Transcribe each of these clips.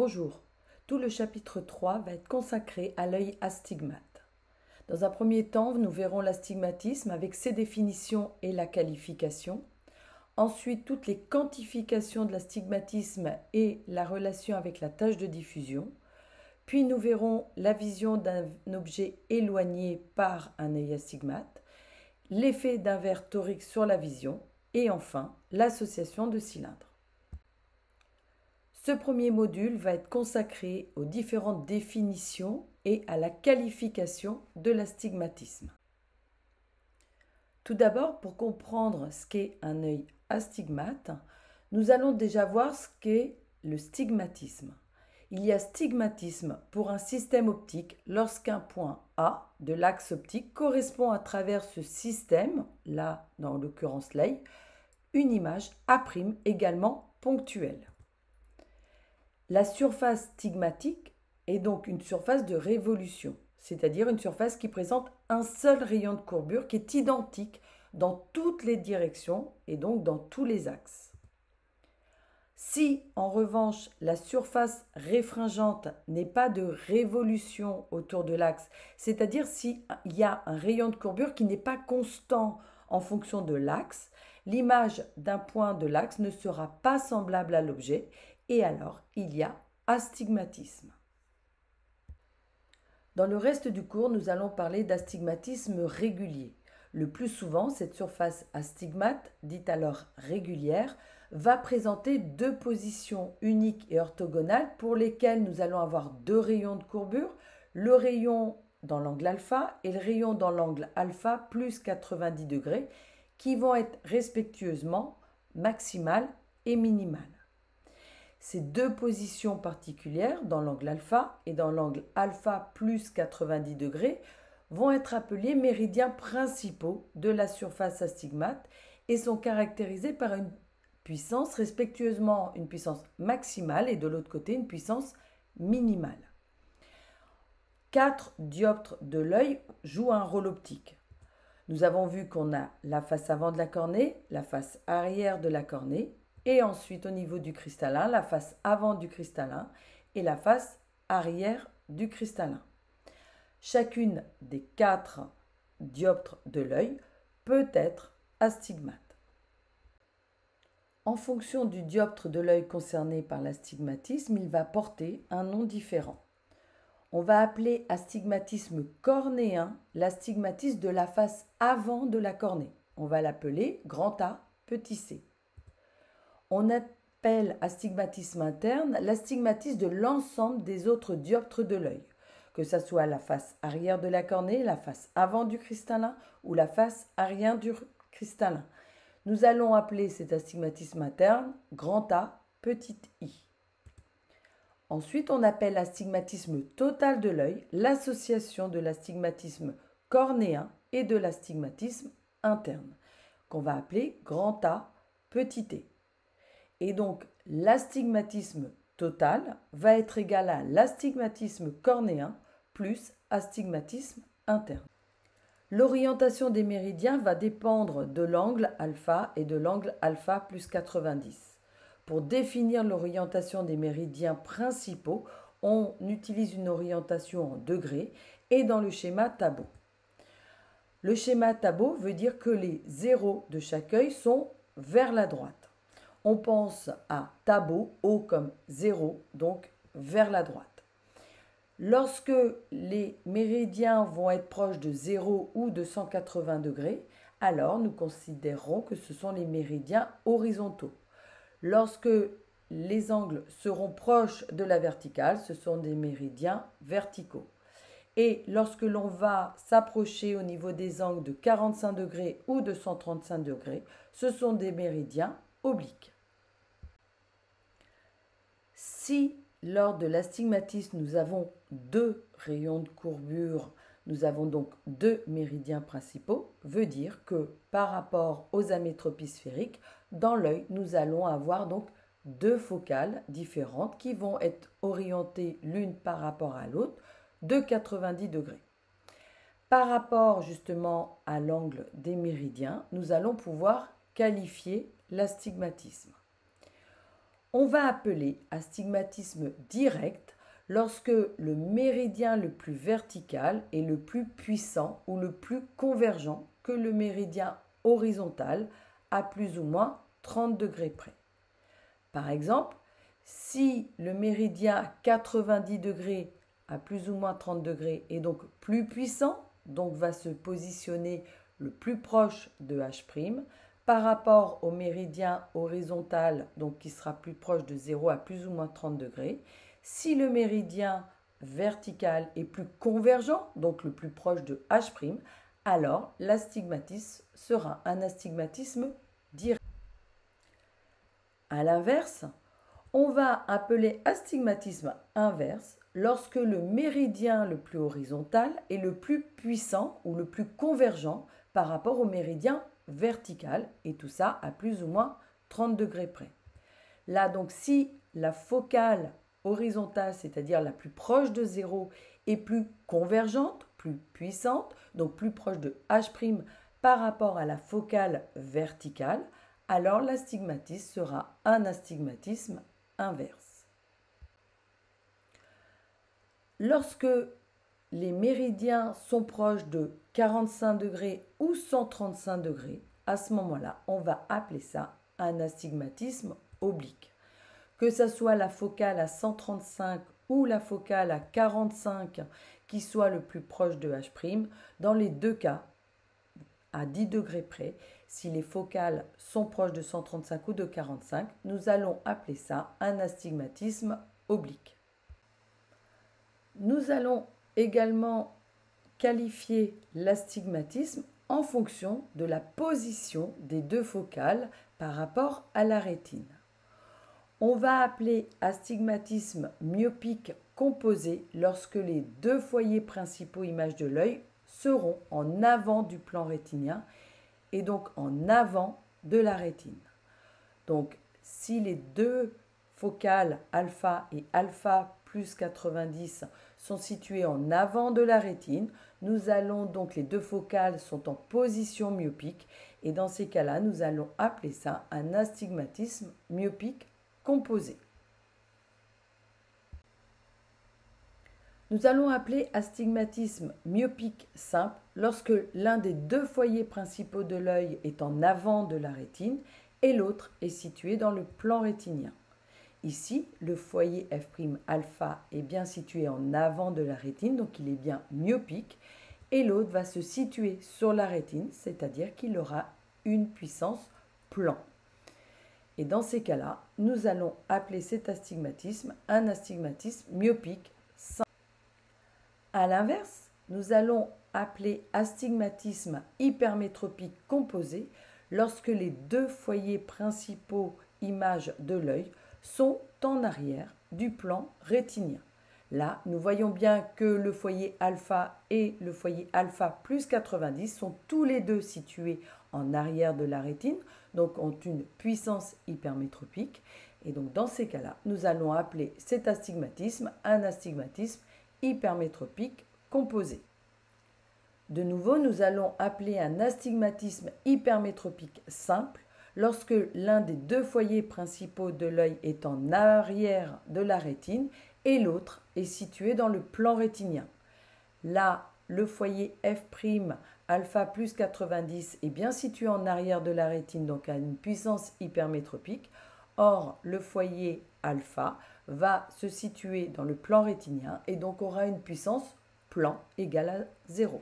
Bonjour, tout le chapitre 3 va être consacré à l'œil astigmate. Dans un premier temps, nous verrons l'astigmatisme avec ses définitions et la qualification. Ensuite, toutes les quantifications de l'astigmatisme et la relation avec la tâche de diffusion. Puis nous verrons la vision d'un objet éloigné par un œil astigmate, l'effet d'un verre torique sur la vision et enfin l'association de cylindres. Ce premier module va être consacré aux différentes définitions et à la qualification de l'astigmatisme. Tout d'abord, pour comprendre ce qu'est un œil astigmate, nous allons déjà voir ce qu'est le stigmatisme. Il y a stigmatisme pour un système optique lorsqu'un point A de l'axe optique correspond à travers ce système, là dans l'occurrence l'œil, une image A' également ponctuelle. La surface stigmatique est donc une surface de révolution, c'est-à-dire une surface qui présente un seul rayon de courbure qui est identique dans toutes les directions et donc dans tous les axes. Si en revanche la surface réfringente n'est pas de révolution autour de l'axe, c'est-à-dire s'il y a un rayon de courbure qui n'est pas constant en fonction de l'axe, l'image d'un point de l'axe ne sera pas semblable à l'objet et alors il y a astigmatisme. Dans le reste du cours, nous allons parler d'astigmatisme régulier. Le plus souvent, cette surface astigmate, dite alors régulière, va présenter deux positions uniques et orthogonales pour lesquelles nous allons avoir deux rayons de courbure, le rayon dans l'angle alpha et le rayon dans l'angle alpha plus 90 degrés, qui vont être respectueusement maximales et minimales. Ces deux positions particulières, dans l'angle alpha et dans l'angle alpha plus 90 degrés, vont être appelés méridiens principaux de la surface astigmate et sont caractérisés par une puissance, respectueusement une puissance maximale et de l'autre côté une puissance minimale. 4 dioptres de l'œil jouent un rôle optique. Nous avons vu qu'on a la face avant de la cornée, la face arrière de la cornée, et ensuite au niveau du cristallin, la face avant du cristallin et la face arrière du cristallin. Chacune des 4 dioptres de l'œil peut être astigmate. En fonction du dioptre de l'œil concerné par l'astigmatisme, il va porter un nom différent. On va appeler astigmatisme cornéen l'astigmatisme de la face avant de la cornée. On va l'appeler grand A, petit c. On appelle astigmatisme interne l'astigmatisme de l'ensemble des autres dioptres de l'œil, que ce soit la face arrière de la cornée, la face avant du cristallin ou la face arrière du cristallin. Nous allons appeler cet astigmatisme interne grand A, petit i. Ensuite, on appelle astigmatisme total de l'œil l'association de l'astigmatisme cornéen et de l'astigmatisme interne, qu'on va appeler grand A, petit t. Et donc, l'astigmatisme total va être égal à l'astigmatisme cornéen plus astigmatisme interne. L'orientation des méridiens va dépendre de l'angle alpha et de l'angle alpha plus 90. Pour définir l'orientation des méridiens principaux, on utilise une orientation en degrés et dans le schéma Tabot. Le schéma Tabot veut dire que les zéros de chaque œil sont vers la droite. On pense à Tabot, haut comme 0, donc vers la droite. Lorsque les méridiens vont être proches de 0 ou de 180 degrés, alors nous considérerons que ce sont les méridiens horizontaux. Lorsque les angles seront proches de la verticale, ce sont des méridiens verticaux. Et lorsque l'on va s'approcher au niveau des angles de 45 degrés ou de 135 degrés, ce sont des méridiens obliques. Si lors de l'astigmatisme nous avons deux rayons de courbure, nous avons donc deux méridiens principaux, veut dire que par rapport aux amétropies sphériques, dans l'œil, nous allons avoir donc deux focales différentes qui vont être orientées l'une par rapport à l'autre de 90 degrés. Par rapport justement à l'angle des méridiens, nous allons pouvoir qualifier l'astigmatisme. On va appeler astigmatisme direct lorsque le méridien le plus vertical est le plus puissant ou le plus convergent que le méridien horizontal à plus ou moins 30 degrés près. Par exemple, si le méridien à 90 degrés à plus ou moins 30 degrés est donc plus puissant, donc va se positionner le plus proche de H' par rapport au méridien horizontal, donc qui sera plus proche de 0 à plus ou moins 30 degrés. Si le méridien vertical est plus convergent, donc le plus proche de H', alors l'astigmatisme sera un astigmatisme direct. À l'inverse, on va appeler astigmatisme inverse lorsque le méridien le plus horizontal est le plus puissant ou le plus convergent par rapport au méridien vertical, et tout ça à plus ou moins 30 degrés près. Là, donc, si la focale horizontale, c'est-à-dire la plus proche de 0, est plus convergente, plus puissante, donc plus proche de H' par rapport à la focale verticale, alors l'astigmatisme sera un astigmatisme inverse. Lorsque les méridiens sont proches de 45 degrés ou 135 degrés, à ce moment-là, on va appeler ça un astigmatisme oblique. Que ce soit la focale à 135 ou la focale à 45 qui soit le plus proche de H', dans les deux cas, à 10 degrés près, si les focales sont proches de 135 ou de 45, nous allons appeler ça un astigmatisme oblique. Nous allons également qualifier l'astigmatisme en fonction de la position des deux focales par rapport à la rétine. On va appeler astigmatisme myopique composé lorsque les deux foyers principaux images de l'œil seront en avant du plan rétinien et donc en avant de la rétine. Donc, si les deux focales alpha et alpha plus 90 sont situées en avant de la rétine, nous allons donc, les deux focales sont en position myopique et dans ces cas-là, nous allons appeler ça un astigmatisme myopique composé. Nous allons appeler astigmatisme myopique simple lorsque l'un des deux foyers principaux de l'œil est en avant de la rétine et l'autre est situé dans le plan rétinien. Ici, le foyer F' alpha est bien situé en avant de la rétine, donc il est bien myopique, et l'autre va se situer sur la rétine, c'est-à-dire qu'il aura une puissance plan. Et dans ces cas-là, nous allons appeler cet astigmatisme un astigmatisme myopique simple. A l'inverse, nous allons appeler astigmatisme hypermétropique composé lorsque les deux foyers principaux images de l'œil sont en arrière du plan rétinien. Là, nous voyons bien que le foyer alpha et le foyer alpha plus 90 sont tous les deux situés en arrière de la rétine, donc ont une puissance hypermétropique. Et donc dans ces cas-là, nous allons appeler cet astigmatisme un astigmatisme hypermétropique composé. De nouveau, nous allons appeler un astigmatisme hypermétropique simple lorsque l'un des deux foyers principaux de l'œil est en arrière de la rétine et l'autre est situé dans le plan rétinien. Là, le foyer F' alpha plus 90 est bien situé en arrière de la rétine, donc à une puissance hypermétropique. Or, le foyer alpha va se situer dans le plan rétinien et donc aura une puissance plan égale à 0.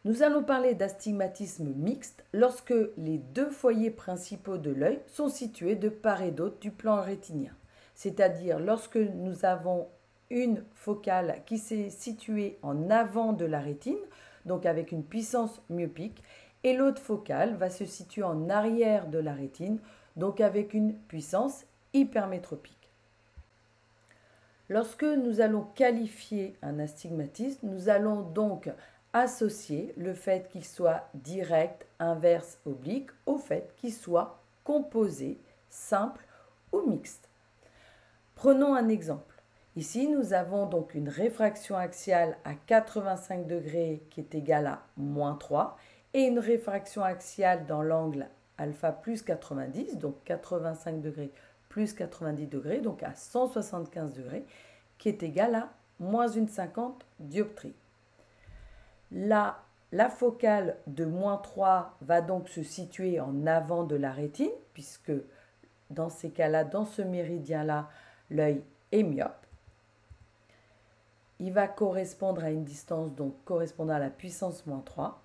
Nous allons parler d'astigmatisme mixte lorsque les deux foyers principaux de l'œil sont situés de part et d'autre du plan rétinien. C'est-à-dire lorsque nous avons une focale qui s'est située en avant de la rétine, donc avec une puissance myopique, et l'autre focale va se situer en arrière de la rétine, donc avec une puissance hypermétropique. Lorsque nous allons qualifier un astigmatisme, nous allons donc associer le fait qu'il soit direct, inverse, oblique au fait qu'il soit composé, simple ou mixte. Prenons un exemple. Ici, nous avons donc une réfraction axiale à 85 degrés qui est égale à -3 et une réfraction axiale dans l'angle alpha plus 90, donc 85 degrés plus 90 degrés, donc à 175 degrés, qui est égal à moins une 50 dioptries. La focale de moins 3 va donc se situer en avant de la rétine, puisque dans ces cas-là, dans ce méridien-là, l'œil est myope. Il va correspondre à une distance donc correspondant à la puissance moins 3.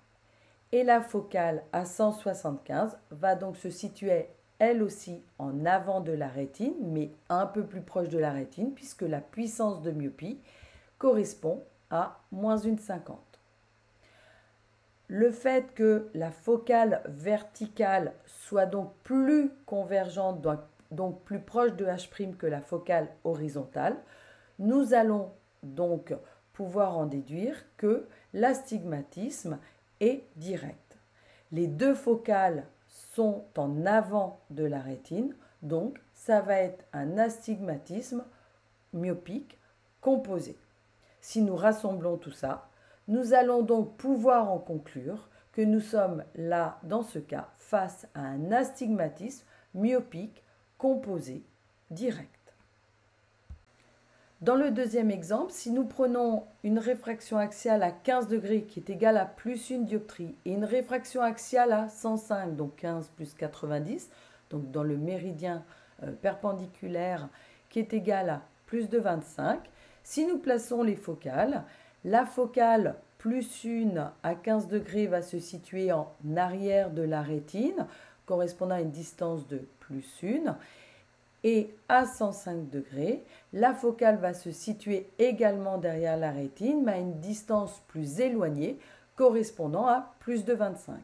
Et la focale à 175 va donc se situer elle aussi en avant de la rétine, mais un peu plus proche de la rétine, puisque la puissance de myopie correspond à moins une 50. Le fait que la focale verticale soit donc plus convergente, donc plus proche de H' que la focale horizontale, nous allons donc pouvoir en déduire que l'astigmatisme est direct. Les deux focales sont en avant de la rétine, donc ça va être un astigmatisme myopique composé. Si nous rassemblons tout ça, nous allons donc pouvoir en conclure que nous sommes là, dans ce cas, face à un astigmatisme myopique composé direct. Dans le deuxième exemple, si nous prenons une réfraction axiale à 15 degrés qui est égale à plus 1 dioptrie et une réfraction axiale à 105, donc 15 plus 90, donc dans le méridien perpendiculaire qui est égal à plus de 25, si nous plaçons les focales, la focale plus 1 à 15 degrés va se situer en arrière de la rétine, correspondant à une distance de plus 1. Et à 105 degrés, la focale va se situer également derrière la rétine, mais à une distance plus éloignée, correspondant à plus de 25.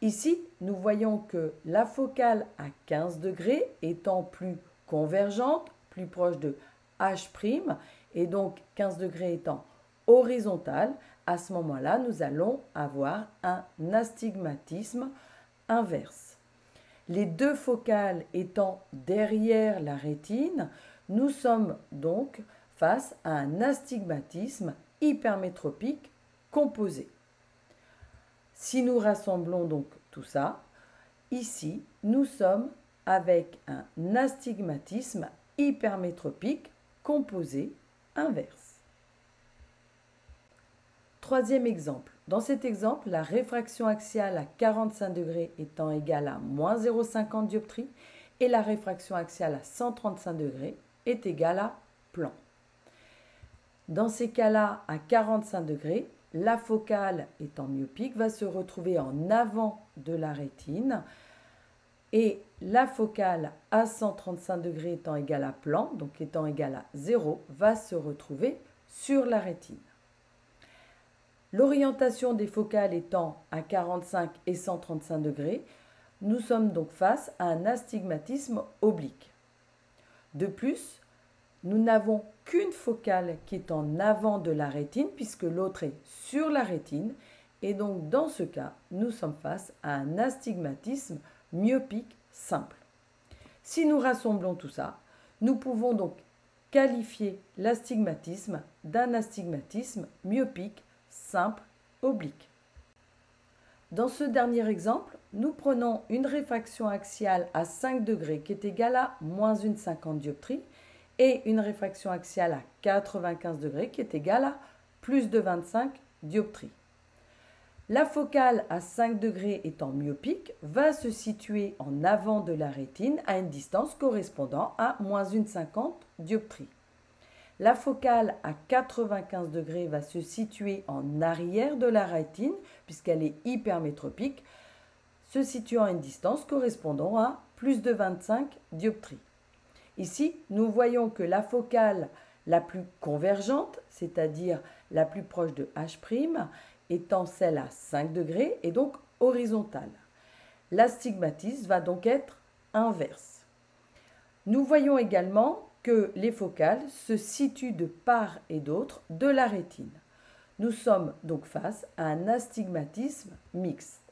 Ici, nous voyons que la focale à 15 degrés étant plus convergente, plus proche de H', et donc 15 degrés étant horizontale, à ce moment-là, nous allons avoir un astigmatisme inverse. Les deux focales étant derrière la rétine, nous sommes donc face à un astigmatisme hypermétropique composé. Si nous rassemblons donc tout ça, ici, nous sommes avec un astigmatisme hypermétropique composé inverse. Troisième exemple. Dans cet exemple, la réfraction axiale à 45 degrés étant égale à moins 0,50 dioptrie et la réfraction axiale à 135 degrés est égale à plan. Dans ces cas-là, à 45 degrés, la focale étant myopique va se retrouver en avant de la rétine et la focale à 135 degrés étant égale à plan, donc étant égale à 0, va se retrouver sur la rétine. L'orientation des focales étant à 45 et 135 degrés, nous sommes donc face à un astigmatisme oblique. De plus, nous n'avons qu'une focale qui est en avant de la rétine puisque l'autre est sur la rétine et donc dans ce cas, nous sommes face à un astigmatisme myopique simple. Si nous rassemblons tout ça, nous pouvons donc qualifier l'astigmatisme d'un astigmatisme myopique simple oblique. Dans ce dernier exemple, nous prenons une réfraction axiale à 5 degrés qui est égale à moins une 50 dioptrie et une réfraction axiale à 95 degrés qui est égale à plus de 25 dioptries. La focale à 5 degrés étant myopique va se situer en avant de la rétine à une distance correspondant à moins une 50 dioptries. La focale à 95 degrés va se situer en arrière de la rétine puisqu'elle est hypermétropique, se situant à une distance correspondant à plus de 25 dioptries. Ici, nous voyons que la focale la plus convergente, c'est-à-dire la plus proche de H', étant celle à 5 degrés et donc horizontale. L'astigmatisme va donc être inverse. Nous voyons également que les focales se situent de part et d'autre de la rétine. Nous sommes donc face à un astigmatisme mixte.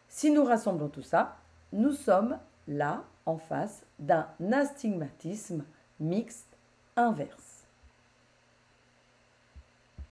Si nous rassemblons tout ça, nous sommes là en face d'un astigmatisme mixte inverse.